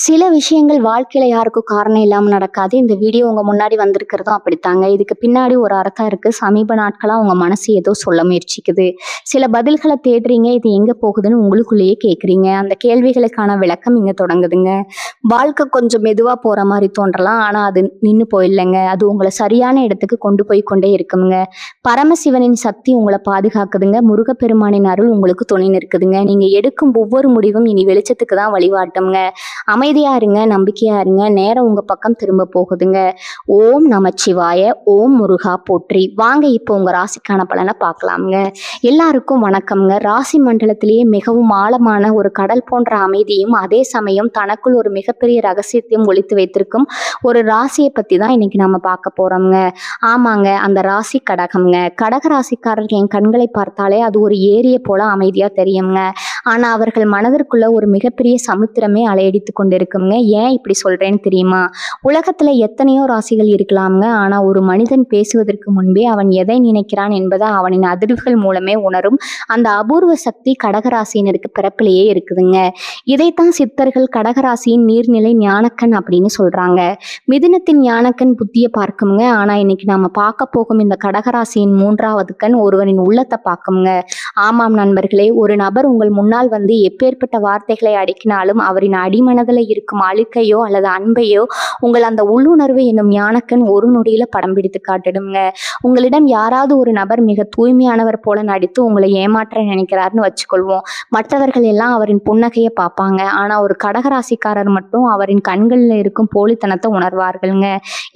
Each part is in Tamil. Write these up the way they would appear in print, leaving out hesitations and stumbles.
சில விஷயங்கள் வாழ்க்கையில யாருக்கும் காரணம் இல்லாம நடக்காது. இந்த வீடியோ உங்க முன்னாடி வந்திருக்கிறதும் அப்படித்தாங்க. இதுக்கு பின்னாடி ஒரு அர்த்தம் இருக்கு. சமீப நாட்களா உங்க மனசு ஏதோ சொல்ல முயற்சிக்குது. சில பதில்கள தேடுறீங்க. இது எங்க போகுதுன்னு உங்களுக்குள்ளேயே கேட்குறீங்க. அந்த கேள்விகளுக்கான விளக்கம் இங்க தொடங்குதுங்க. வாழ்க்கை கொஞ்சம் மெதுவா போற மாரி தோன்றலாம். ஆனா அது நின்னு போயில்லங்க. அது உங்கள சரியான இடத்துக்கு கொண்டு போய் கொண்டே இருக்குங்க. பரமசிவனின் சக்தி உங்கள பாதுகாக்குதுங்க. முருகப்பெருமானின் அருள் உங்களுக்கு துணை நிற்குதுங்க. நீங்க எடுக்கும் ஒவ்வொரு முடிவும் இனி வெளிச்சத்துக்கு தான் வழிகாட்டும்ங்க. அமைதியா இருங்க, நம்பிக்கையா இருங்க. நேரம் உங்க பக்கம் திரும்ப போகுதுங்க. ஓம் நமச்சிவாய, ஓம் முருகா போற்றி. வாங்க இப்போ உங்க ராசிக்கான பலனை பார்க்கலாம்ங்க. எல்லாருக்கும் வணக்கம்ங்க. ராசி மண்டலத்திலேயே மிகவும் ஆழமான ஒரு கடல் போன்ற அமைதியும் அதே சமயம் தனக்குள் ஒரு மிகப்பெரிய ரகசியத்தையும் ஒளித்து வைத்திருக்கும் ஒரு ராசியை பத்தி தான் இன்னைக்கு நம்ம பார்க்க போறோம்ங்க. ஆமாங்க, அந்த ராசி கடகம்ங்க. கடக ராசிக்காரர்கள் என் கண்களை பார்த்தாலே அது ஒரு ஏரியை போல அமைதியா தெரியுங்க. ஆனா அவர்கள் மனதிற்குள்ள ஒரு மிகப்பெரிய சமுத்திரமே அலையடித்து கொண்டிருக்குங்க. ஏன் இப்படி சொல்றேன்னு தெரியுமா? உலகத்துல எத்தனையோ ராசிகள் இருக்கலாம்ங்க. ஆனா ஒரு மனிதன் பேசுவதற்கு முன்பே அவன் எதை நினைக்கிறான் என்பதை அவனின் அதிர்வுகள் மூலமே உணரும் அந்த அபூர்வ சக்தி கடகராசினருக்கு பிறப்பிலேயே இருக்குதுங்க. இதைத்தான் சித்தர்கள் கடகராசியின் நீர்நிலை ஞானக்கண் அப்படின்னு சொல்றாங்க. மிதுனத்தின் ஞானக்கண் புத்திய பார்க்குங்க. ஆனா இன்னைக்கு நாம பார்க்க போகும் இந்த கடகராசியின் மூன்றாவது கண் ஒருவரின் உள்ளத்தை பார்க்குங்க. ஆமாம் நண்பர்களே, ஒரு நபர் உங்கள் முன்னால் வந்து எப்பேற்பட்ட வார்த்தைகளை அடுக்கினாலும் அவரின் அடிமனதில் இருக்கும் அழுக்கையோ அல்லது அன்பையோ உங்கள் அந்த உள்ளுணர்வு என்னும் ஞானக்கண் ஒரு நொடியில படம் பிடித்து காட்டிடுங்க. உங்களிடம் யாராவது ஒரு நபர் மிக தூய்மையானவர் போல நடித்து உங்களை ஏமாற்ற நினைக்கிறாருன்னு வச்சுக்கொள்வோம். மற்றவர்கள் எல்லாம் அவரின் புன்னகையை பார்ப்பாங்க. ஆனா ஒரு கடகராசிக்காரர் மட்டும் அவரின் கண்களில் இருக்கும் போலித்தனத்தை உணர்வார்கள்ங்க.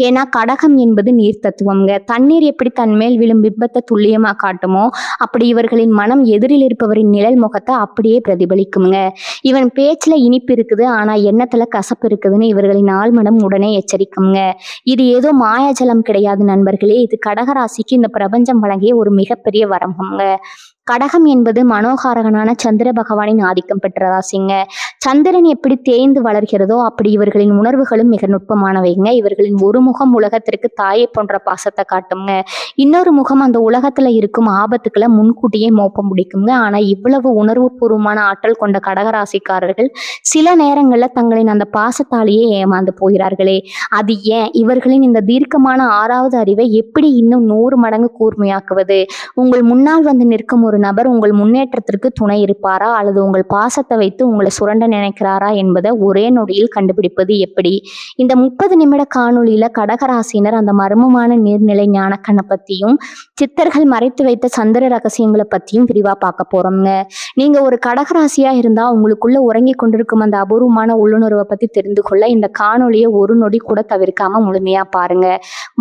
ஏன்னா கடகம் என்பது நீர் தத்துவம்ங்க. தண்ணீர் எப்படி தன் மேல் விழும் பிம்பத்தை துல்லியமா காட்டுமோ அப்படி இவர்களின் மனம் எதிரில் இருப்பவரின் நிழல் முகத்தை அப்படியே பிரதிபலிக்குங்க. இவன் பேச்சுல இனிப்பு இருக்குது, ஆனா எண்ணத்துல கசப்பு இருக்குதுன்னு இவர்களின் ஆழ்மனம் உடனே எச்சரிக்குங்க. இது ஏதோ மாயாஜலம் கிடையாது நண்பர்களே. இது கடகராசிக்கு இந்த பிரபஞ்சம் வழங்கிய ஒரு மிகப்பெரிய வரம்புங்க. கடகம் என்பது மனோகாரகனான சந்திர பகவானின் ஆதிக்கம் பெற்ற ராசிங்க. சந்திரன் எப்படி தேய்ந்து வளர்கிறதோ அப்படி இவர்களின் உணர்வுகளும் மிக நுட்பமானவைங்க. இவர்களின் ஒரு முகம் உலகத்திற்கு தாயை போன்ற பாசத்தை காட்டுங்க. இன்னொரு முகம் அந்த உலகத்துல இருக்கும் ஆபத்துக்களை முன்கூட்டியே மோப்பம் முடிக்குங்க. ஆனா இவ்வளவு உணர்வு பூர்வமான ஆற்றல் கொண்ட கடகராசிக்காரர்கள் சில நேரங்கள்ல தங்களின் அந்த பாசத்தாலேயே ஏமாந்து போகிறார்களே. அது ஏன்? இவர்களின் இந்த தீர்க்கமான ஆறாவது அறிவை எப்படி இன்னும் 100 மடங்கு கூர்மையாக்குவது? உங்கள் முன்னால் வந்து நிற்கும் ஒரு நபர் உங்கள் முன்னேற்றத்திற்கு துணை இருப்பாரா அல்லது உங்கள் பாசத்தை வைத்து உங்களை சுரண்ட நினைக்கிறாரா என்பதை ஒரே நொடியில் கண்டுபிடிப்பது எப்படி? இந்த 30 நிமிட காணொளியில கடகராசினர் அந்த மர்மமான நீர்நிலை ஞானக்கண்ணை பத்தியும் சித்தர்கள் மறைத்து வைத்த சந்திர ரகசியங்களை பத்தியும் விரிவா பார்க்க போறோம்ங்க. நீங்க ஒரு கடகராசியா இருந்தா உங்களுக்குள்ள உறங்கி கொண்டிருக்கும் அந்த அபூர்வமான உள்ளுணர்வை பத்தி தெரிந்து கொள்ள இந்த காணொளியை ஒரு நொடி கூட தவிர்க்காம முழுமையா பாருங்க.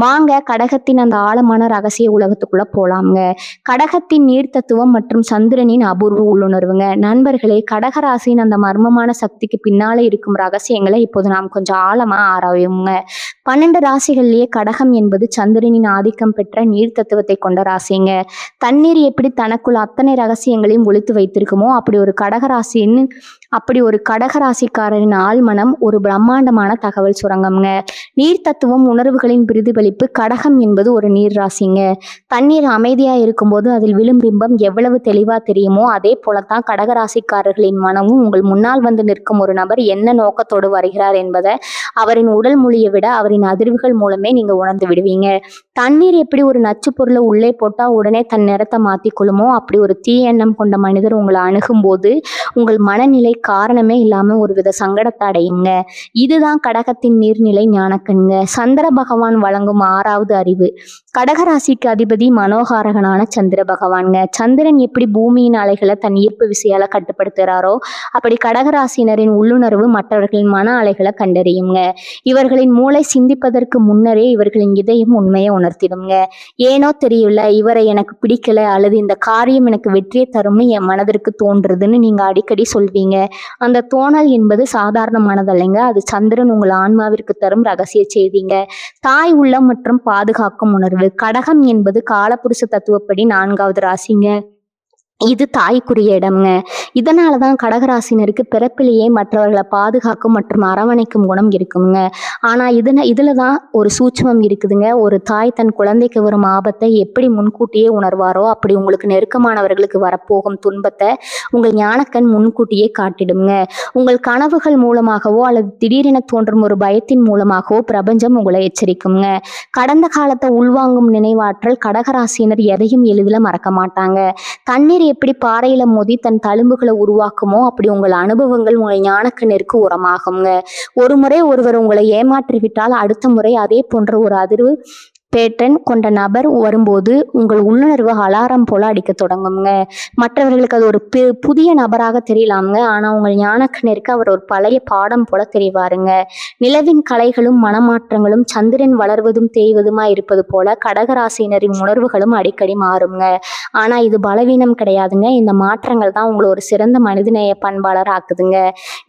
வாங்க கடகத்தின் அந்த ஆழமான ரகசிய உலகத்துக்குள்ள போலாம்ங்க. கடகத்தின் நீர் தத்துவம் மற்றும் சந்திரனின் அபூர்வ உள்ளுணர்வுங்க. நண்பர்களே, கடகராசியின் அந்த மர்மமான சக்திக்கு பின்னாலே இருக்கும் ரகசியங்களை இப்போது நாம் கொஞ்சம் ஆழமா ஆராயுங்க. 12 ராசிகள்லயே கடகம் என்பது சந்திரனின் ஆதிக்கம் பெற்ற நீர் தத்துவத்தை கொண்ட ராசிங்க. தண்ணீர் எப்படி தனக்குள் அத்தனை ரகசியங்களையும் ஒளித்து வைத்திருக்குமோ அப்படி ஒரு கடகராசிக்காரரின் ஆழ்மனம் ஒரு பிரம்மாண்டமான தகவல் சுரங்கம்ங்க. நீர் தத்துவம் உணர்வுகளின் பிரதிபலிப்பு. கடகம் என்பது ஒரு நீர் ராசிங்க. தண்ணீர் அமைதியா இருக்கும்போது அதில் விழும் பிம்பம் எவ்வளவு தெளிவா தெரியுமோ அதே போலத்தான் கடகராசிக்காரர்களின் மனமும் உங்கள் முன்னால் வந்து நிற்கும் ஒரு நபர் என்ன நோக்கத்தோடு வருகிறார் என்பதை அவரின் உடல் மொழியை விட அவரின் அதிர்வுகள் மூலமே நீங்க உணர்ந்து விடுவீங்க. தண்ணீர் எப்படி ஒரு நச்சு பொருளை உள்ளே போட்டா உடனே தன் நிறத்தை மாத்திக்கொள்ளுமோ அப்படி ஒரு தீய எண்ணம் கொண்ட மனிதர் உங்களை அணுகும் போது உங்கள் மனநிலை காரணமே இல்லாம ஒருவித சங்கடத்தை அடையுங்க. இதுதான் கடகத்தின் நீர்நிலை ஞானக்கண்ங்க. சந்திர பகவான் வழங்கும் ஆறாவது அறிவு. கடகராசிக்கு அதிபதி மனோகாரகனான சந்திர பகவான்ங்க. சந்திரன் எப்படி பூமியின் அலைகளை தன் ஈர்ப்பு விசையால கட்டுப்படுத்துகிறாரோ அப்படி கடகராசினரின் உள்ளுணர்வு மற்றவர்களின் மன அலைகளை கண்டறியுங்க. இவர்களின் மூளை சிந்திப்பதற்கு முன்னரே இவர்களின் இதயம் உண்மையை உணர்த்திடுங்க. ஏனோ தெரியல, இவரை எனக்கு பிடிக்கல அல்லது இந்த காரியம் எனக்கு வெற்றியை தரும்னு என் மனதிற்கு தோன்றுதுன்னு நீங்க அடிக்கடி சொல்வீங்க. அந்த தோணல் என்பது சாதாரணமானதல்லைங்க. அது சந்திரன் உங்கள் ஆன்மாவிற்கு தரும் ரகசிய செய்திங்க. தாய் உள்ளம் மற்றும் பாதுகாக்கும் உணர்வு. கடகம் என்பது காலபுருஷ தத்துவப்படி 4வது ராசிங்க. இது தாய்க்குரிய இடம்ங்க. இதனால தான் கடகராசினருக்கு பிறப்பிலேயே மற்றவர்களை பாதுகாக்கும் மற்றும் அரவணைக்கும் குணம் இருக்குங்க. ஆனா இதுல தான் ஒரு சூட்சுமம் இருக்குதுங்க. ஒரு தாய் தன் குழந்தைக்கு வரும் ஆபத்தை எப்படி முன்கூட்டியே உணர்வாரோ, அப்படி உங்களுக்கு நெருக்கமானவர்களுக்கு வரப்போகும் துன்பத்தை உங்கள் ஞானக்கண் முன்கூட்டியே காட்டிடுங்க. உங்கள் கனவுகள் மூலமாகவோ அல்லது திடீரென தோன்றும் ஒரு பயத்தின் மூலமாகவோ பிரபஞ்சம் உங்களை எச்சரிக்குங்க. கடந்த காலத்தை உள்வாங்கும் நினைவாற்றல் கடகராசினர் எதையும் எளிதில் மறக்க மாட்டாங்க. தண்ணீர் எப்படி பாறையில மோதி தன் தழும்புகளை உருவாக்குமோ, அப்படி உங்கள் அனுபவங்கள் உங்கள் ஞானக்கண்ணிற்கு உரமாகுங்க. ஒரு முறை ஒருவர் உங்களை ஏமாற்றிவிட்டால் அடுத்த முறை அதே போன்ற ஒரு அதிர்வு பேட்டன் கொண்ட நபர் வரும்போது உங்கள் உள்ளுணர்வு அலாரம் போல அடிக்க தொடங்குங்க. மற்றவர்களுக்கு அது ஒரு புதிய நபராக தெரியலாமுங்க. ஆனா உங்கள் ஞானக்கண்ணிற்கு அவர் ஒரு பழைய பாடம் போல தெரிவாருங்க. நிலவின் கலைகளும் மனமாற்றங்களும் சந்திரன் வளர்வதும் தேய்வதுமா இருப்பது போல கடகராசினரின் உணர்வுகளும் அடிக்கடி மாறுங்க. ஆனா இது பலவீனம் கிடையாதுங்க. இந்த மாற்றங்கள் தான் உங்களை ஒரு சிறந்த மனிதநேய பண்பாளர் ஆக்குதுங்க.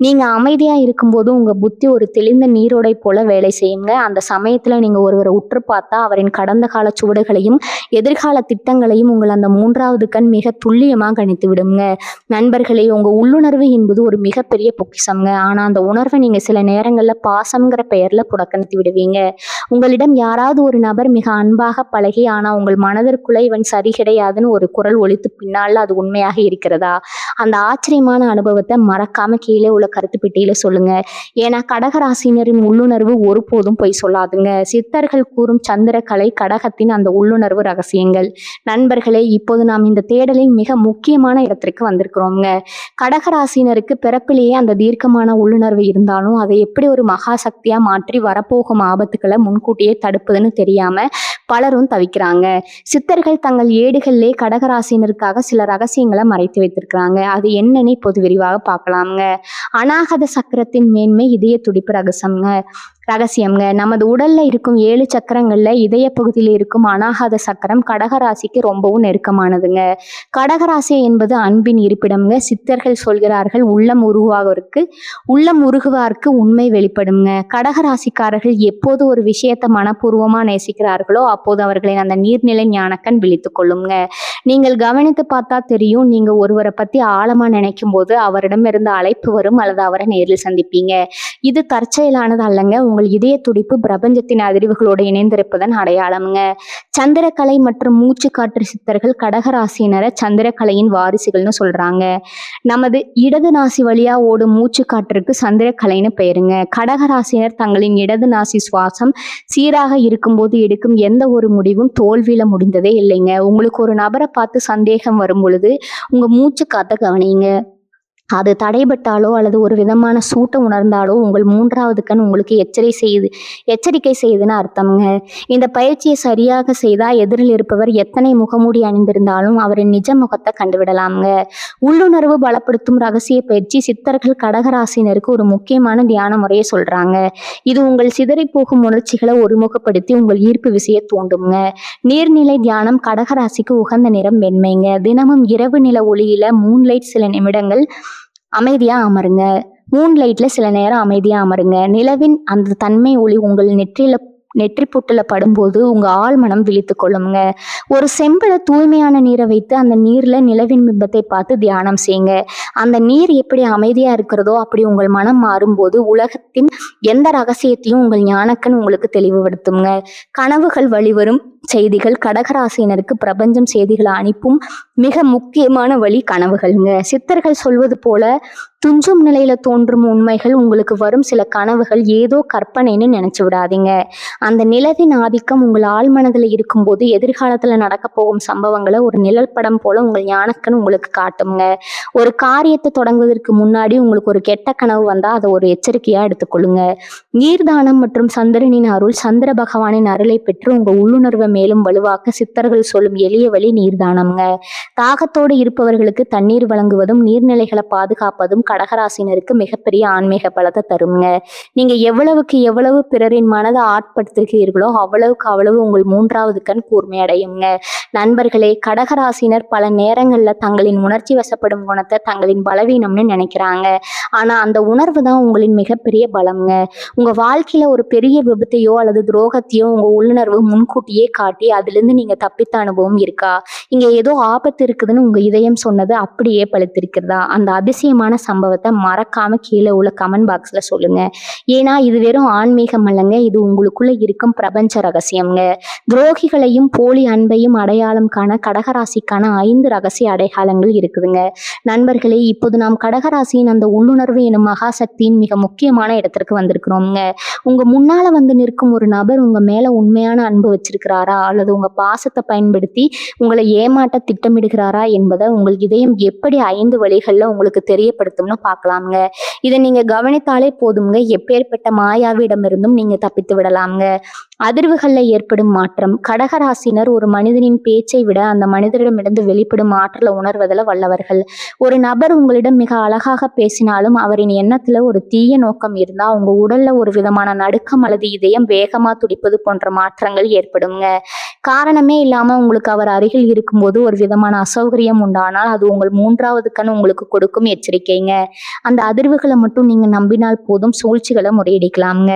நீங்க அமைதியா இருக்கும்போது உங்க புத்தி ஒரு தெளிந்த நீரோடை போல வேலை செய்யுங்க. அந்த சமயத்துல நீங்க ஒருவரை உற்று பார்த்தா அவரின் கடந்த கால சுவடுகளையும் எதிர்கால திட்டங்களையும் உங்கள் அந்த மூன்றாவது கண் மிக துல்லியமாக கணித்து விடுங்க. நண்பர்களே, உங்க உள்ளுணர்வு என்பது ஒரு மிகப்பெரிய பொக்கிஷம்ங்க. ஆனா அந்த உணர்வை நீங்க சில நேரங்கள்ல பாசம்ங்கிற பெயர்ல புறக்கணித்து விடுவீங்க. உங்களிடம் யாராவது ஒரு நபர் மிக அன்பாக பழகி ஆனா உங்கள் மனதிற்குள்ள இவன் சரி கிடையாதுன்னு ஒரு குரல் ஒலித்து பின்னால் அது உண்மையாக இருக்கிறதா? அந்த ஆச்சரியமான அனுபவத்தை மறக்காம கீழே உள்ள கருத்து பெட்டியில சொல்லுங்க. ஏன்னா கடகராசினரின் உள்ளுணர்வு ஒருபோதும் பொய் சொல்லாதுங்க. சித்தர்கள் கூறும் சந்திர கலை கடகத்தின் அந்த உள்ளுணர்வு ரகசியங்கள். நண்பர்களே, இப்போது நாம் இந்த தேடலில் மிக முக்கியமான இடத்திற்கு வந்திருக்கிறோங்க. கடகராசினருக்கு பிறப்பிலேயே அந்த தீர்க்கமான உள்ளுணர்வு இருந்தாலும் அதை எப்படி ஒரு மகா சக்தியா மாற்றி வரப்போகும் ஆபத்துக்களை முன்கூட்டியே தடுப்பதுன்னு தெரியாம பலரும் தவிக்கிறாங்க. சித்தர்கள் தங்கள் ஏடுகளிலே கடகராசினருக்காக சில ரகசியங்களை மறைத்து வைத்திருக்கிறாங்க. அது என்னன்னு இப்போது விரிவாக பார்க்கலாம்ங்க. அநாகத சக்கரத்தின் மேன்மை இதய துடிப்பு ரகசியம்ங்க. நமது உடல்ல இருக்கும் 7 சக்கரங்கள்ல இதய பகுதியில் இருக்கும் அநாகத சக்கரம் கடகராசிக்கு ரொம்பவும் நெருக்கமானதுங்க. கடகராசி என்பது அன்பின் இருப்பிடம்ங்க. சித்தர்கள் சொல்கிறார்கள், உள்ளம் உருகுவார்க்கு உண்மை வெளிப்படுங்க. கடகராசிக்காரர்கள் எப்போது ஒரு விஷயத்தை மனப்பூர்வமா நேசிக்கிறார்களோ அப்போது அவர்களின் அந்த நீர்நிலை ஞானக்கண் விழித்து கொள்ளுங்க. நீங்கள் கவனித்து பார்த்தா தெரியும், நீங்க ஒருவரை பத்தி ஆழமா நினைக்கும் போது அவரிடமிருந்து அழைப்பு வரும் அல்லது அவரை நேரில் சந்திப்பீங்க. இது தற்செயலானது அல்லங்க. உங்கள் இதய துடிப்பு பிரபஞ்சத்தின் அதிர்வுகளோடு இணைந்திருப்பதன் அடையாளம்ங்க. சந்திரக்கலை மற்றும் மூச்சு காற்று சித்தர்கள் கடகராசினரை சந்திரக்கலையின் வாரிசுகள்னு சொல்றாங்க. நமது இடது நாசி வழியா ஓடும் மூச்சு காற்றுக்கு சந்திரக்கலைன்னு பெயருங்க. கடகராசினர் தங்களின் இடது நாசி சுவாசம் சீராக இருக்கும்போது எடுக்கும் எந்த ஒரு முடிவும் தோல்வியில முடிந்ததே இல்லைங்க. உங்களுக்கு ஒரு நபரை பார்த்து சந்தேகம் வரும் பொழுது உங்க மூச்சு காத்த கவனிங்க. அது தடைபட்டாலோ அல்லது ஒரு விதமான சூட்டை உணர்ந்தாலோ உங்கள் மூன்றாவது கண் உங்களுக்கு எச்சரிக்கை செய்யுதுன்னு அர்த்தம்ங்க. இந்த பயிற்சியை சரியாக செய்தால் எதிரில் இருப்பவர் எத்தனை முகமூடி அணிந்திருந்தாலும் அவரின் நிஜ முகத்தை கண்டுவிடலாம்ங்க. உள்ளுணர்வு பலப்படுத்தும் ரகசிய பயிற்சி சித்தர்கள் கடகராசினருக்கு ஒரு முக்கியமான தியான முறையை சொல்றாங்க. இது உங்கள் சிதறி போகும் உணர்ச்சிகளை ஒருமுகப்படுத்தி உங்கள் ஈர்ப்பு விசையை தூண்டுங்க. நீர்நிலை தியானம் கடகராசிக்கு உகந்த நிறம் வெண்மைங்க. தினமும் இரவு நில ஒளியில மூன்லைட் சில நிமிடங்கள் அமைதியா அமருங்க. மூன்லைட்ல சில நேரம் அமைதியா அமருங்க. நிலவின் அந்த தன்மை ஒளி உங்கள் நெற்றி புட்டுல படும்போது உங்க ஆள் மனம் விழித்து கொள்ளுங்க. ஒரு செம்புல தூய்மையான நீரை வைத்து அந்த நீர்ல நிலவின் பிம்பத்தை பார்த்து தியானம் செய்யுங்க. அந்த நீர் எப்படி அமைதியா இருக்கிறதோ அப்படி உங்கள் மனம் மாறும்போது உலகத்தின் எந்த ரகசியத்தையும் உங்கள் ஞானக்கண் உங்களுக்கு தெளிவுபடுத்துங்க. கனவுகள் வழிவரும் செய்திகள் கடகராசினருக்கு பிரபஞ்சம் செய்திகளை அனுப்பும் மிக முக்கியமான வழி கனவுகள்ங்க. சித்தர்கள் சொல்வது போல துஞ்சும் நிலையில தோன்றும் உண்மைகள் உங்களுக்கு வரும் சில கனவுகள் ஏதோ கற்பனைன்னு நினைச்சு விடாதீங்க. அந்த நிலவின் ஆதிக்கம் உங்கள் ஆழ்மனதில் இருக்கும்போது எதிர்காலத்துல நடக்க போகும் சம்பவங்களை ஒரு நிழல் படம் போல உங்கள் ஞானக்கண் உங்களுக்கு காட்டுங்க. ஒரு காரியத்தை தொடங்குவதற்கு முன்னாடி உங்களுக்கு ஒரு கெட்ட கனவு வந்தா அதை ஒரு எச்சரிக்கையா எடுத்துக்கொள்ளுங்க. நீர்தானம் மற்றும் சந்திரனின் அருள், சந்திர பகவானின் அருளை பெற்று உங்க உள்ளுணர்வை மேலும் வலுவாக்க சித்தர்கள் சொல்லும் எளிய வழி நீர்தானம்ங்க. தாகத்தோடு இருப்பவர்களுக்கு தண்ணீர் வழங்குவதும் நீர்நிலைகளை பாதுகாப்பதும் கடகராசினருக்கு மிகப்பெரிய ஆன்மீக பலத்தை தருங்க. நீங்க எவ்வளவு பிறரின் மனதை ஆட்படுத்துகிறீர்களோ அவ்வளவு உங்கள் மூன்றாவது கண் கூர்மையடையுங்க. நண்பர்களே, கடகராசினர் பல நேரங்கள்ல தங்களின் உணர்ச்சி வசப்படும் குணத்தை தங்களின் பலவீனம்னு நினைக்கிறாங்க. ஆனா அந்த உணர்வு தான் உங்களின் மிகப்பெரிய பலம்ங்க. உங்க வாழ்க்கையில ஒரு பெரிய விபத்தையோ அல்லது துரோகத்தையோ உங்க உள்ளுணர்வு முன்கூட்டியே காட்டி அதிலிருந்து நீங்க தப்பித்த அனுபவம் இருக்கா? இங்க ஏதோ ஆபத்து இருக்குதுன்னு உங்க இதயம் சொன்னது அப்படியே பழுத்திருக்கிறதா? அந்த அதிசயமான சம்பவத்தை மறக்காம கீழே உள்ள கமெண்ட் பாக்ஸ்ல சொல்லுங்க. ஏன்னா இது வெறும் ஆன்மீகம் அல்லங்க, இது உங்களுக்குள்ள இருக்கும் பிரபஞ்ச ரகசியம்ங்க. துரோகிகளையும் போலி அன்பையும் அடையாளம் காண கடகராசிக்கான 5 ரகசிய அடையாளங்கள் இருக்குதுங்க. நண்பர்களே, இப்போது நாம் கடகராசியின் அந்த உள்ளுணர்வு எனும் மகாசக்தியின் மிக முக்கியமான இடத்திற்கு வந்திருக்கிறோம்ங்க. உங்க முன்னால வந்து நிற்கும் ஒரு நபர் உங்க மேல உண்மையான அன்பு வச்சிருக்கிறாரா, அல்லது உங்க பாசத்தை பயன்படுத்தி உங்களை ஏமாற்ற திட்டமிடுகிறாரா என்பதை உங்கள் இதயம் எப்படி 5 வழிகள்ல உங்களுக்கு தெரியப்படுத்தும்னு பார்க்கலாம்ங்க. இதை நீங்க கவனித்தாலே போதும்ங்க, எப்பேற்பட்ட மாயாவிடமிருந்தும் நீங்க தப்பித்து விடலாம்ங்க. அதிர்வுகள்ல ஏற்படும் மாற்றம். கடகராசினர் ஒரு மனிதனின் பேச்சை விட அந்த மனிதரிடமிருந்து வெளிப்படும் ஆற்றலை உணர்வதில் வல்லவர்கள். ஒரு நபர் உங்களிடம் மிக அழகாக பேசினாலும் அவரின் எண்ணத்துல ஒரு தீய நோக்கம் இருந்தா உங்க உடல்ல ஒரு விதமான நடுக்கம் அல்லது இதயம் வேகமா துடிப்பது போன்ற மாற்றங்கள் ஏற்படுங்க. காரணமே இல்லாம உங்களுக்கு அவர் அருகில் இருக்கும்போது ஒரு விதமான அசௌகரியம் உண்டானால் அது உங்கள் 3வது கண் உங்களுக்கு கொடுக்கும் எச்சரிக்கைங்க. அந்த அதிர்வுகளை மட்டும் நீங்க நம்பினால் போதும், சூழ்ச்சிகளை முறியடிக்கலாம்ங்க.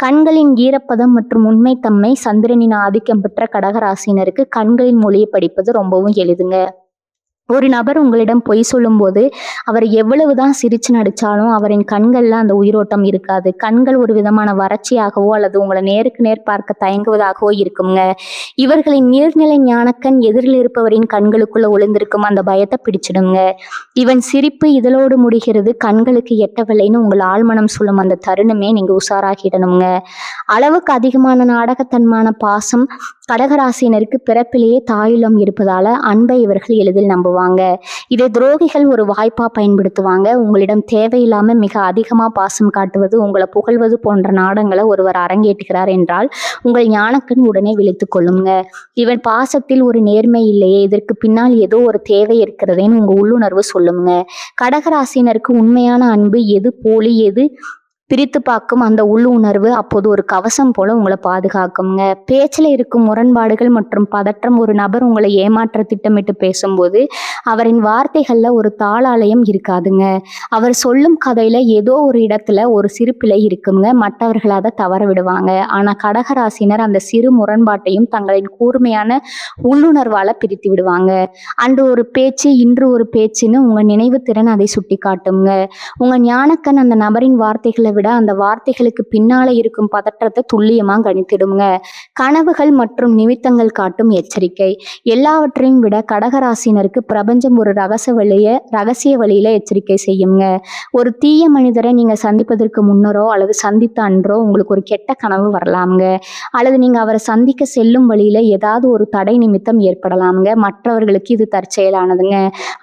கண்களின் ஈரப்பதம் மற்றும் உண்மைத்தன்மை. சந்திரனின் ஆதிக்கம் பெற்ற கடகராசினருக்கு கண்களின் மொழியை படிப்பது ரொம்பவும் எளிதுங்க. ஒரு நபர் உங்களிடம் பொய் சொல்லும்போது அவர் எவ்வளவுதான் சிரிச்சு நடிச்சாலும் அவரின் கண்கள்ல அந்த உயிரோட்டம் இருக்காது. கண்கள் ஒரு விதமான வறட்சியாகவோ அல்லது உங்களை நேருக்கு நேர் பார்க்க தயங்குவதாகவோ இருக்குங்க. இவர்களின் நீர்நிலை ஞானக்கண் எதிரில் இருப்பவரின் கண்களுக்குள்ள ஒளிந்திருக்கும் அந்த பயத்தை பிடிச்சிடுங்க. இவன் சிரிப்பு இதழோடு முடிகிறது, கண்களுக்கு எட்டவில்லைன்னு உங்கள் ஆழ்மனம் சொல்லும் அந்த தருணமே நீங்க உஷாராகிடணுங்க. அளவுக்கு அதிகமான நாடகத்தன்மான பாசம். கடகராசினருக்கு பிறப்பிலேயே தாயுள்ளம் இருப்பதால அன்பை இவர்கள் எளிதில் நம்புவாங்க. இதை துரோகிகள் ஒரு வாய்ப்பா பயன்படுத்துவாங்க. உங்களிடம் தேவையில்லாம மிக அதிகமா பாசம் காட்டுவது, உங்களை புகழ்வது போன்ற நாடங்களை ஒருவர் அரங்கேற்றுகிறார் என்றால் உங்கள் ஞானக்கண் உடனே விழித்துக் கொள்ளுங்க. இவன் பாசத்தில் ஒரு நேர்மை இல்லையே, இதற்கு பின்னால் ஏதோ ஒரு தேவை இருக்கிறதேன்னு உங்க உள்ளுணர்வு சொல்லுங்க. கடகராசினருக்கு உண்மையான அன்பு எது, போலி எது பிரித்து பார்க்கும் அந்த உள்ளுணர்வு அப்போது ஒரு கவசம் போல உங்களை பாதுகாக்குங்க. பேச்சில் இருக்கும் முரண்பாடுகள் மற்றும் பதற்றம். ஒரு நபர் உங்களை ஏமாற்ற திட்டமிட்டு பேசும்போது அவரின் வார்த்தைகள்ல ஒரு தாளாலயம் இருக்காதுங்க. அவர் சொல்லும் கதையில ஏதோ ஒரு இடத்துல ஒரு சிறு பிழை இருக்குங்க, மற்றவர்கள் அதை தவற விடுவாங்க. ஆனா கடகராசினர் அந்த சிறு முரண்பாட்டையும் தங்களின் கூர்மையான உள்ளுணர்வால பிரித்து விடுவாங்க. அன்று ஒரு பேச்சு இன்று ஒரு பேச்சுன்னு உங்க நினைவு திறன் அதை சுட்டி காட்டுங்க. உங்க ஞானக்கண் அந்த நபரின் வார்த்தைகளை விட அந்த வார்த்தைகளுக்கு பின்னால இருக்கும் பதற்றத்தை துல்லியமா கணித்திடுங்க. கனவுகள் மற்றும் நிமித்தங்கள் காட்டும் எச்சரிக்கை. எல்லாவற்றையும் விட கடகராசினருக்கு பிரபஞ்சம் ஒரு ரகசிய வழியில எச்சரிக்கை செய்யுங்க. ஒரு தீய மனிதரை நீங்க சந்திப்பதற்கு முன்னரோ அல்லது சந்தித்த அன்றோ உங்களுக்கு ஒரு கெட்ட கனவு வரலாம்ங்க. அல்லது நீங்க அவரை சந்திக்க செல்லும் வழியில ஏதாவது ஒரு தடை நிமித்தம் ஏற்படலாம்ங்க. மற்றவர்களுக்கு இது தற்செயலானதுங்க.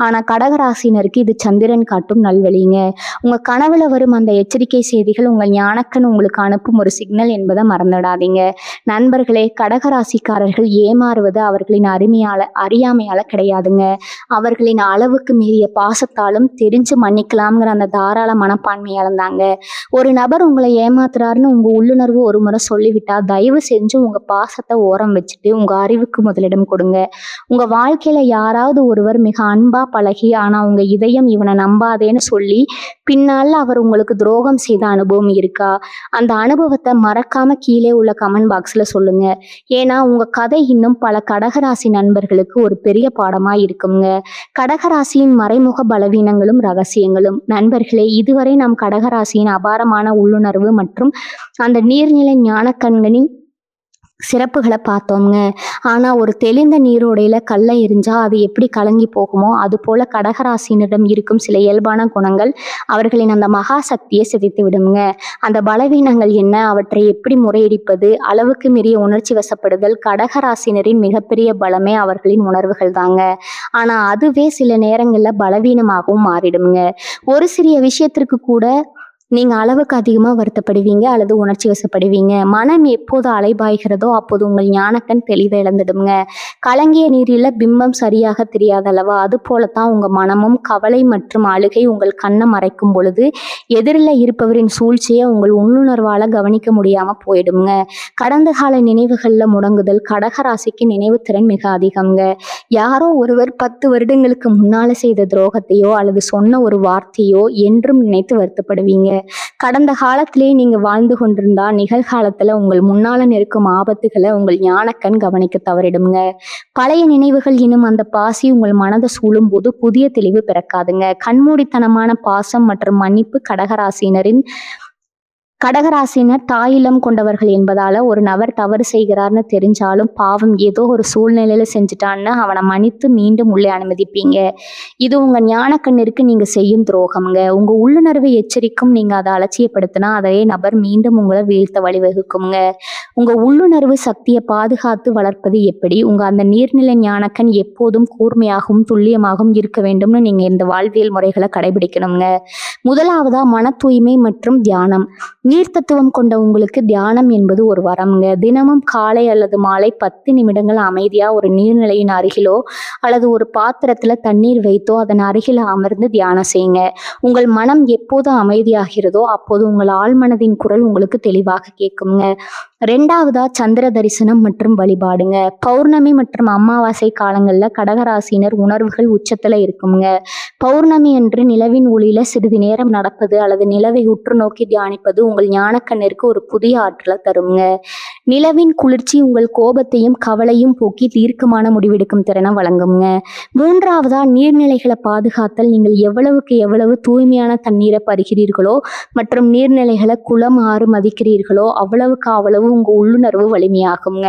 ஆனா கடகராசினருக்கு இது சந்திரன் காட்டும் நல்வழிங்க. உங்க கனவுல வரும் அந்த எச்சரிக்கை செய்திகள் உங்கள் ஞானக்கண் உங்களுக்கு அனுப்பும் ஒரு சிக்னல் என்பதை மறந்துடாதீங்க. நண்பர்களே, கடகராசிக்காரர்கள் ஏமாறுவது அவர்களின் அறியாமையால கிடையாதுங்க. அவர்களின் அளவுக்கு மீறிய பாசத்தாலும் தெரிஞ்சு மன்னிக்கலாம்ங்கிற அந்த தாராள மனப்பான்மையாலும் தாங்க. ஒரு நபர் உங்களை ஏமாத்துறாருன்னு உங்க உள்ளுணர்வு ஒரு முறை சொல்லிவிட்டா தயவு செஞ்சு உங்க பாசத்தை ஓரம் வச்சுட்டு உங்க அறிவுக்கு முதலிடம் கொடுங்க. உங்க வாழ்க்கையில யாராவது ஒருவர் மிக அன்பா பழகி ஆனா உங்க இதயம் இவனை நம்பாதேன்னு சொல்லி பின்னால அவர் உங்களுக்கு துரோகம் செய்த அனுபவம் இருக்கா? அந்த அனுபவத்தை மறக்காம கீழே உள்ள கமெண்ட் பாக்ஸ்ல சொல்லுங்க. ஏன்னா உங்க கதை இன்னும் பல கடகராசி நண்பர்களுக்கு ஒரு பெரிய பாடமா இருக்குங்க. கடகராசியின் மறைமுக பலவீனங்களும் ரகசியங்களும். நண்பர்களே, இதுவரை நாம் கடகராசியின் அபாரமான உள்ளுணர்வு மற்றும் அந்த நீர்நிலை ஞானக்கண்களின் சிறப்புகளை பார்த்தோங்க. ஆனா ஒரு தெளிந்த நீரோடையில கல்லை எரிஞ்சா அது எப்படி கலங்கி போகுமோ அது போல கடகராசினரிடம் இருக்கும் சில இயல்பான குணங்கள் அவர்களின் அந்த மகா சக்தியை சிதைத்து விடுங்க. அந்த பலவீனங்கள் என்ன, அவற்றை எப்படி முறையடிப்பது? அளவுக்கு மீறிய உணர்ச்சி வசப்படுதல். கடகராசினரின் மிகப்பெரிய பலமே அவர்களின் உணர்வுகள் தாங்க. ஆனா அதுவே சில நேரங்கள்ல பலவீனமாகவும் மாறிடுங்க. ஒரு சிறிய விஷயத்திற்கு கூட நீங்க அளவுக்கு அதிகமா வருத்தப்படுவீங்க அல்லது உணர்ச்சி வசப்படுவீங்க. மனம் எப்போது அலைபாய்கிறதோ அப்போது உங்கள் ஞானக்கண் தெளிவை இழந்துடுங்க. கலங்கிய நீரில பிம்பம் சரியாக தெரியாதளவா, அது போலத்தான் உங்க மனமும். கவலை மற்றும் அழுகை உங்கள் கண்ணை மறைக்கும் பொழுது எதிரில் இருப்பவரின் சூழ்ச்சியை உங்கள் உள்ளுணர்வால கவனிக்க முடியாம போயிடுங்க. கடந்த கால நினைவுகள்ல முடங்குதல். கடகராசிக்கு நினைவு திறன் மிக அதிகங்க. யாரோ ஒருவர் 10 வருடங்களுக்கு முன்னால செய்த துரோகத்தையோ அல்லது சொன்ன ஒரு வார்த்தையோ என்றும் நினைத்து வருத்தப்படுவீங்க. கடந்த காலத்திலே நீங்க வாழ்ந்து கொண்டிருந்தா நிகழ்காலத்துல உங்கள் முன்னால இருக்கும் ஆபத்துகளை உங்கள் ஞானக்கண் கவனிக்க தவறிடுங்க. பழைய நினைவுகள் எனும் அந்த பாசி உங்கள் மனதை சூழும் போது புதிய தெளிவு பிறக்காதுங்க. கண்மூடித்தனமான பாசம் மற்றும் மன்னிப்பு கடகராசினர் தாயிலம் கொண்டவர்கள் என்பதால ஒரு நபர் தவறு செய்கிறார்னு தெரிஞ்சாலும் பாவம் ஏதோ ஒரு சூழ்நிலையில செஞ்சுட்டான்னு அவனை மன்னித்து மீண்டும் உள்ளே அனுமதிப்பீங்க. இது உங்க ஞானக்கண்ணிற்கு நீங்க செய்யும் துரோகம்ங்க. உங்க உள்ளுணர்வை எச்சரிக்கும் நீங்க அதை அலட்சியப்படுத்தினா அதே நபர் மீண்டும் உங்களை வீழ்த்த வழிவகுக்குங்க. உங்க உள்ளுணர்வு சக்தியை பாதுகாத்து வளர்ப்பது எப்படி? உங்க அந்த நீர்நிலை ஞானக்கண் எப்போதும் கூர்மையாகவும் துல்லியமாகவும் இருக்க வேண்டும்னு நீங்க இந்த வாழ்வியல் முறைகளை கடைபிடிக்கணுங்க. முதலாவதா மன தூய்மை மற்றும் தியானம். நீர் தத்துவம் கொண்ட உங்களுக்கு தியானம் என்பது ஒரு வரம்ங்க. தினமும் காலை அல்லது மாலை 10 நிமிடங்கள் அமைதியா ஒரு நீர்நிலையின் அருகிலோ அல்லது ஒரு பாத்திரத்துல தண்ணீர் வைத்தோ அதன் அருகில் அமர்ந்து தியானம் செய்யுங்க. உங்கள் மனம் எப்போது அமைதியாகிறதோ அப்போது உங்கள் ஆழ்மனதின் குரல் உங்களுக்கு தெளிவாக கேட்குங்க. 2வதா சந்திர தரிசனம் மற்றும் வழிபாடுங்க. பௌர்ணமி மற்றும் அமாவாசை காலங்கள்ல கடகராசினர் உணர்வுகள் உச்சத்துல இருக்குங்க. பௌர்ணமி அன்று நிலவின் ஒளியில சிறிது நேரம் நடப்பது அல்லது நிலவை உற்று நோக்கி தியானிப்பது உங்கள் ஞானக்கண்ணிற்கு ஒரு புதிய ஆற்றலை தருங்க. நிலவின் குளிர்ச்சி உங்கள் கோபத்தையும் கவலையும் போக்கி தீர்க்கமான முடிவெடுக்கும் திறனை வழங்குங்க. 3வதா நீர்நிலைகளை பாதுகாத்தல். நீங்கள் எவ்வளவுக்கு எவ்வளவு தூய்மையான தண்ணீரை பருகிறீர்களோ மற்றும் நீர்நிலைகளை குளம் ஆறு மதிக்கிறீர்களோ அவ்வளவுக்கு அவ்வளவு உங்க உள்ளுணர்வு வலிமையாகுங்க.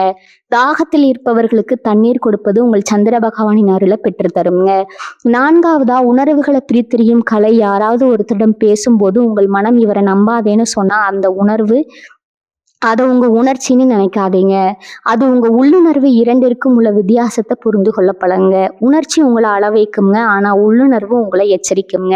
தாகத்தில் இருப்பவர்களுக்கு தண்ணீர் கொடுப்பது உங்கள் சந்திர பகவானின் அருளை பெற்று தருங்க. 4வதா உணர்வுகளை பிரித்தெரியும் கலை. யாராவது ஒருத்தரிடம் பேசும்போது உங்கள் மனம் இவரை நம்பாதேன்னு சொன்னா அந்த உணர்வு அதை உங்க உணர்ச்சின்னு நினைக்காதீங்க. அது உங்க உள்ளுணர்வு இரண்டிற்கும் உள்ள வித்தியாசத்தை புரிந்து கொள்ள பழங்க. உணர்ச்சி உங்களை அளவைக்குங்க, ஆனா உள்ளுணர்வு உங்களை எச்சரிக்குங்க.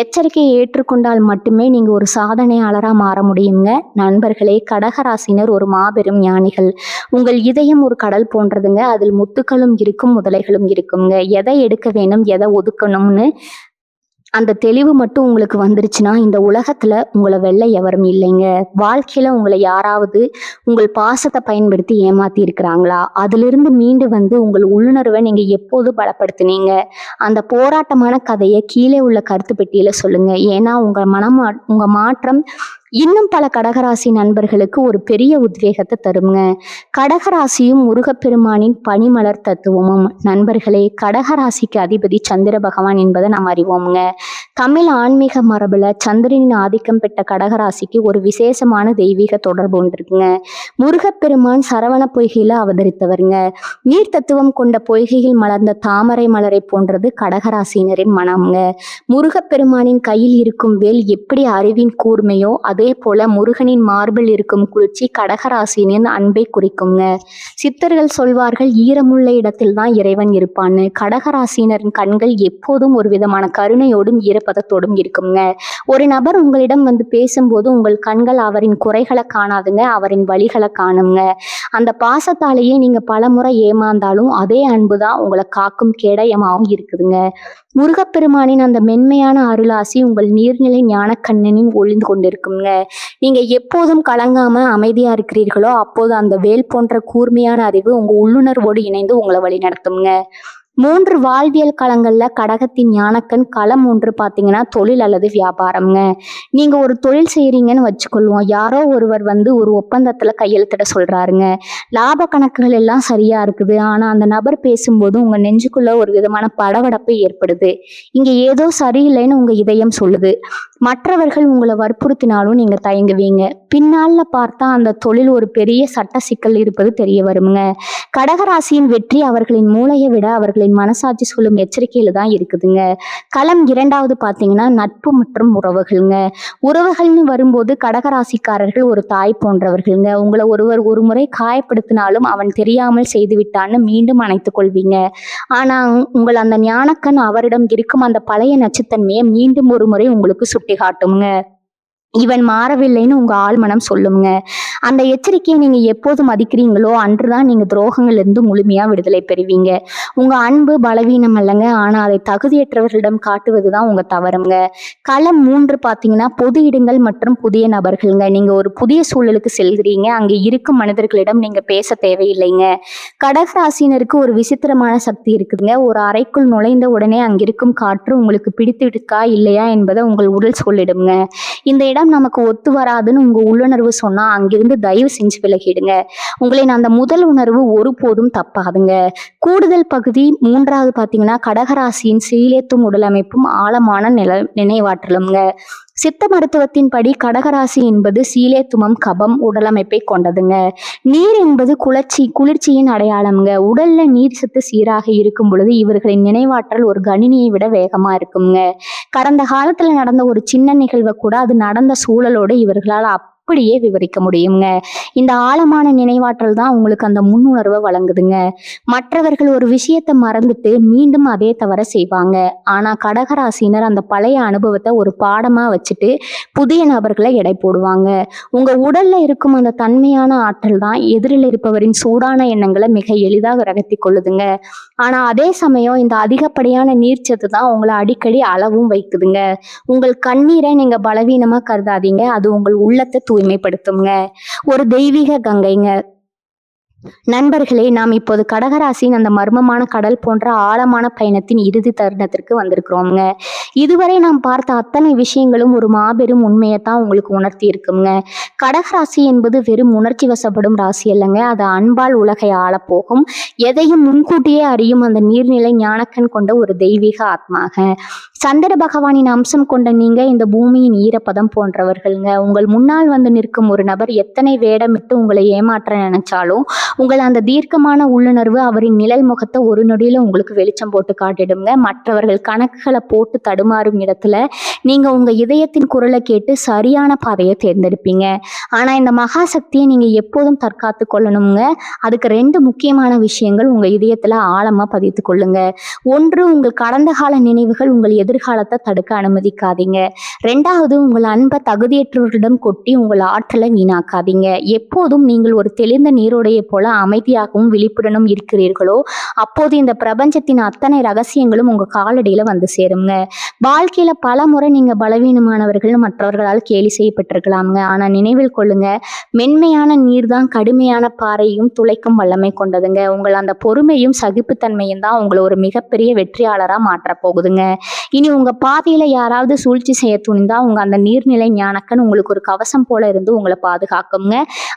எச்சரிக்கையை ஏற்றுக்கொண்டால் மட்டுமே நீங்க ஒரு சாதனையாளரா மாற முடியுங்க. நண்பர்களே, கடகராசினர் ஒரு மாபெரும் ஞானிகள். உங்கள் இதயம் ஒரு கடல் போன்றதுங்க. அதில் முத்துக்களும் இருக்கும், முதலைகளும் இருக்குங்க. எதை எடுக்க வேணும், எதை ஒதுக்கணும்னு அந்த தெளிவு மட்டும் உங்களுக்கு வந்துருச்சுன்னா இந்த உலகத்துல உங்களை வெல்ல எவரும் இல்லைங்க. வாழ்க்கையில உங்களை யாராவது உங்கள் பாசத்தை பயன்படுத்தி ஏமாத்தி இருக்கிறாங்களா? அதிலிருந்து மீண்டு வந்து உங்கள் உள்ளுணர்வை நீங்க எப்போது பலப்படுத்தினீங்க? அந்த போராட்டமான கதையை கீழே உள்ள கருத்து பெட்டியில சொல்லுங்க. ஏன்னா உங்க மாற்றம் இன்னும் பல கடகராசி நண்பர்களுக்கு ஒரு பெரிய உத்வேகத்தை தருங்க. கடகராசியும் முருகப்பெருமானின் பனிமலர் தத்துவமும். நண்பர்களே, கடகராசிக்கு அதிபதி சந்திர பகவான் என்பதை நாம் அறிவோமுங்க. தமிழ் ஆன்மீக மரபுல சந்திரனின் ஆதிக்கம் பெற்ற கடகராசிக்கு ஒரு விசேஷமான தெய்வீக தொடர்பு ஒன்று இருக்குங்க. முருகப்பெருமான் சரவண பொய்கையில அவதரித்தவருங்க. நீர் தத்துவம் கொண்ட பொய்கையில் மலர்ந்த தாமரை மலரை போன்றது கடகராசினரின் மனம்ங்க. முருகப்பெருமானின் கையில் இருக்கும் வேல் எப்படி அறிவின் கூர்மையோ அதே போல முருகனின் மார்பில் இருக்கும் குளிர்ச்சி கடகராசினின் அன்பை குறிக்குங்க. சித்தர்கள் சொல்வார்கள், ஈரமுள்ள இடத்தில் தான் இறைவன் இருப்பான்னு. கடகராசினரின் கண்கள் எப்போதும் ஒரு விதமான கருணையோடும் ஈரப்பதத்தோடும் இருக்குங்க. ஒரு நபர் உங்களிடம் வந்து பேசும்போது உங்கள் கண்கள் அவரின் குறைகளை காணாதுங்க, அவரின் வழிகளை காணுங்க. அந்த பாசத்தாலேயே நீங்க பலமுறை ஏமாந்தாலும் அதே அன்புதான் உங்களை காக்கும் கேடயமாகவும் இருக்குதுங்க. முருகப்பெருமானின் அந்த மென்மையான அருளாசி உங்கள் நீர்நிலை ஞானக்கண்ணனின் ஒளிந்து கொண்டிருக்குங்க. நீங்க எப்போதும் கலங்காம அமைதியா இருக்கிறீர்களோ அப்போது அந்த வேல் போன்ற கூர்மையான அறிவு உங்க உள்ளுணர்வோடு இணைந்து உங்களை வழி நடத்துங்க. 3 வாழ்வியல் களங்கள்ல கடகத்தின் ஞானக்கண். களம் 1 பார்த்தீங்கன்னா தொழில் அல்லது வியாபாரம்ங்க. நீங்க ஒரு தொழில் செய்யறீங்கன்னு வச்சுக்கொள்வோம். யாரோ ஒருவர் வந்து ஒரு ஒப்பந்தத்துல கையெழுத்திட சொல்றாருங்க. லாப கணக்குகள் எல்லாம் சரியா இருக்குது. ஆனா அந்த நபர் பேசும்போது உங்க நெஞ்சுக்குள்ள ஒரு விதமான படபடப்பு ஏற்படுது. இங்க ஏதோ சரியில்லைன்னு உங்க இதயம் சொல்லுது. மற்றவர்கள் உங்களை வற்புறுத்தினாலும் நீங்க தயங்குவீங்க. பின்னால பார்த்தா அந்த தொழில் ஒரு பெரிய சட்ட சிக்கல் இருப்பது தெரிய வருங்க. கடகராசியின் வெற்றி அவர்களின் மூளையை விட அவர்களின் மனசாட்சி சொல்லும் எச்சரிக்கையில தான் இருக்குதுங்க. களம் 2வது பார்த்தீங்கன்னா நட்பு மற்றும் உறவுகள்ங்க. உறவுகள்னு வரும்போது கடகராசிக்காரர்கள் ஒரு தாய் போன்றவர்கள்ங்க. உங்களை ஒருவர் ஒரு முறை காயப்படுத்தினாலும் அவன் தெரியாமல் செய்து விட்டான்னு மீண்டும் அணைத்துக் கொள்வீங்க. ஆனா உங்கள் அந்த ஞானக்கண் அவரிடம் இருக்கும் அந்த பழைய நச்சுத்தன்மையை மீண்டும் ஒரு முறை உங்களுக்கு சுட்டி காட்டுங்க. இவன் மாறவில்லைன்னு உங்க ஆழ்மனம் சொல்லுங்க. அந்த எச்சரிக்கையை நீங்க எப்போது மதிக்கிறீங்களோ அன்றுதான் நீங்க துரோகங்கள்ல இருந்து முழுமையா விடுதலை பெறுவீங்க. உங்க அன்பு பலவீனம் அல்லங்க, ஆனா அதை தகுதியற்றவர்களிடம் காட்டுவதுதான் உங்க தவறுங்க. களம் 3 பார்த்தீங்கன்னா பொது இடங்கள் மற்றும் புதிய நபர்கள்ங்க. நீங்க ஒரு புதிய சூழலுக்கு செல்கிறீங்க. அங்க இருக்கும் மனிதர்களிடம் நீங்க பேச தேவையில்லைங்க. கடகராசினருக்கு ஒரு விசித்திரமான சக்தி இருக்குதுங்க. ஒரு அறைக்குள் நுழைந்த உடனே அங்கிருக்கும் காற்று உங்களுக்கு பிடித்து இருக்கா இல்லையா என்பதை உங்கள் உடல் சொல்லிடுங்க. இந்த இடம் இடம் நமக்கு ஒத்து வராதுன்னு உங்க உள்ளுணர்வு சொன்னா அங்கிருந்து தயவு செஞ்சு விலகிடுங்க. உங்களின் அந்த முதல் உணர்வு ஒருபோதும் தப்பாதுங்க. கூடுதல் பகுதி 3வது பாத்தீங்கன்னா கடகராசியின் சீலேத்தும் உடலமைப்பும் ஆழமான நினைவாற்றலுங்க. சித்த மருத்துவத்தின்படி கடகராசி என்பது சீலேத்துமம் கபம் உடலமைப்பை கொண்டதுங்க. நீர் என்பது குளிர்ச்சியின் அடையாளம்ங்க. உடல்ல நீர் சத்து சீராக இருக்கும் பொழுது இவர்களின் நினைவாற்றல் ஒரு கணினியை விட வேகமா இருக்குங்க. கடந்த காலத்துல நடந்த ஒரு சின்ன நிகழ்வை கூட அது நடந்த சூழலோட இவர்களால் அப்படியே விவரிக்க முடியுங்க. இந்த ஆழமான நினைவாற்றல் தான் உங்களுக்கு அந்த முன்னுணர்வை வழங்குதுங்க. மற்றவர்கள் ஒரு விஷயத்தை மறந்துட்டு மீண்டும் அதே தவற செய்வாங்க. ஆனா கடகராசினர் அந்த பழைய அனுபவத்தை ஒரு பாடமா வச்சுட்டு புதிய நபர்களை எடை போடுவாங்க. உங்க உடல்ல இருக்கும் அந்த தன்மையான ஆற்றல் தான் எதிரில் இருப்பவரின் சூடான எண்ணங்களை மிக எளிதாக ரகத்தி கொள்ளுதுங்க. ஆனா அதே சமயம் இந்த அதிகப்படியான நீர்ச்சத்து தான் உங்களை அடிக்கடி அளவும் வைக்குதுங்க. உங்கள் கண்ணீரை நீங்க பலவீனமா கருதாதீங்க. அது உங்கள் உள்ளத்தை தூய்மைப்படுத்துங்க. ஒரு தெய்வீக கங்கைங்க. நண்பர்களே, நாம் இப்போது கடகராசியின் அந்த மர்மமான கடல் போன்ற ஆழமான பயணத்தின் இறுதி தருணத்திற்கு வந்திருக்கிறோம்ங்க. இதுவரை நாம் பார்த்த அத்தனை விஷயங்களும் ஒரு மாபெரும் உண்மையைத்தான் உங்களுக்கு உணர்த்தி இருக்குங்க. கடகராசி என்பது வெறும் உணர்ச்சி வசப்படும் ராசி அல்லங்க. அது அன்பால் உலகை ஆளப்போகும், எதையும் முன்கூட்டியே அறியும் அந்த நீர்நிலை ஞானக்கண் கொண்ட ஒரு தெய்வீக ஆத்மாக. சந்திர பகவானின் அம்சம் கொண்ட நீங்க இந்த பூமியின் ஈரப்பதம் போன்றவர்கள்ங்க. உங்கள் முன்னால் வந்து நிற்கும் ஒரு நபர் எத்தனை வேடமிட்டு உங்களை ஏமாற்ற நினைச்சாலும் உங்கள் அந்த தீர்க்கமான உள்ளுணர்வு அவரின் நிழல் முகத்தை ஒரு நொடியில உங்களுக்கு வெளிச்சம் போட்டு காட்டிடுங்க. மற்றவர்கள் கணக்குகளை போட்டு தடுமாறும் இடத்துல நீங்க உங்க இதயத்தின் குரலை கேட்டு சரியான பாதையை தேர்ந்தெடுப்பீங்க. ஆனா இந்த மகாசக்தியை நீங்க எப்போதும் தற்காத்து கொள்ளணுங்க. அதுக்கு 2 முக்கியமான விஷயங்கள் உங்க இதயத்துல ஆழமா பதித்து கொள்ளுங்க. ஒன்று, உங்கள் கடந்த கால நினைவுகள் உங்கள் எதிர்காலத்தை தடுக்க அனுமதிக்காதீங்க. 2வது, உங்கள் அன்பை தகுதியற்றவர்களிடம் கொட்டி உங்கள் ஆற்றலை வீணாக்காதீங்க. எப்போதும் நீங்கள் ஒரு தெளிந்த நீரோடையை போல அமைதியாகவும் விழிப்புடனும் இருக்கிறீர்களோ அப்போது இந்த பிரபஞ்சத்தின் அத்தனை ரகசியங்களும் உங்க காலடியில வந்து சேருங்க. வாழ்க்கையில பல முறை நீங்க பலவீனமானவர்கள் மற்றவர்களால் கேலி செய்யப்பட்டிருக்கலாம்ங்க. ஆனா நினைவில் கொள்ளுங்க, மென்மையான நீர் தான் கடுமையான பாறையும் துளைக்கும் வல்லமை கொண்டதுங்க. உங்கள் அந்த பொறுமையும் சகிப்புத்தன்மையும் தான் உங்களை ஒரு மிகப்பெரிய வெற்றியாளரா மாற்ற போகுதுங்க. இனி உங்க பாதையில யாராவது சூழ்ச்சி செய்ய துணிந்தா உங்க அந்த நீர்நிலை ஞானக்கன் உங்களுக்கு ஒரு கவசம் போல இருந்து உங்களை பாதுகாக்குங்க.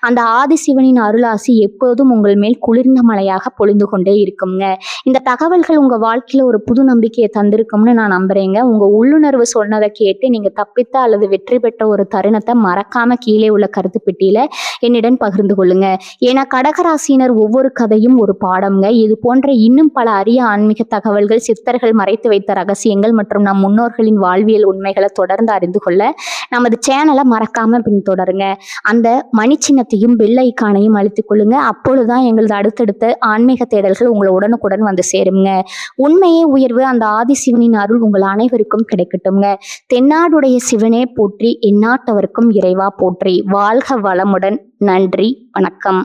அந்த ஆதிசிவனின் அருளாசி எப்போதும் உங்கள் மேல் குளிர்ந்த மழையாக பொழிந்து கொண்டே இருக்குங்க. இந்த தகவல்கள் உங்க வாழ்க்கையில ஒரு புது நம்பிக்கையை தந்திருக்கும்னு நான் நம்புறேங்க. உங்க உள்ளுணர்வு சொன்னதை கேட்டு நீங்க தப்பித்த அல்லது வெற்றி பெற்ற ஒரு தருணத்தை மறக்காம கீழே உள்ள கருத்து பெட்டியில என்னிடம் பகிர்ந்து கொள்ளுங்க. ஏன்னா கடகராசினர் ஒவ்வொரு கதையும் ஒரு பாடம்ங்க. இது போன்ற இன்னும் பல அரிய ஆன்மீக தகவல்கள், சித்தர்கள் மறைத்து வைத்த ரகசியங்கள் மற்றும் நம் முன்னோர்களின் வாழ்வியல் உண்மைகளை தொடர்ந்து அறிந்து கொள்ள நமது சேனலை மறக்காம பின்தொடருங்க. அந்த மணி சின்னத்தையும் பெல் ஐக்கானையும் அழுத்திக் கொள்ளுங்க. அப்பொழுதுதான் எங்களது அடுத்தடுத்த ஆன்மீக தேடல்கள் உங்களை உடனுக்குடன் வந்து சேருங்க. உண்மையே உயர்வு, அந்த ஆதிசிவனின் அருள் உங்கள் அனைவருக்கும் கிடைக்கட்டும்ங்க. தென்னாடுடைய சிவனே போற்றி, எந்நாட்டவருக்கும் இறைவா போற்றி. வாழ்க வளமுடன். நன்றி, வணக்கம்.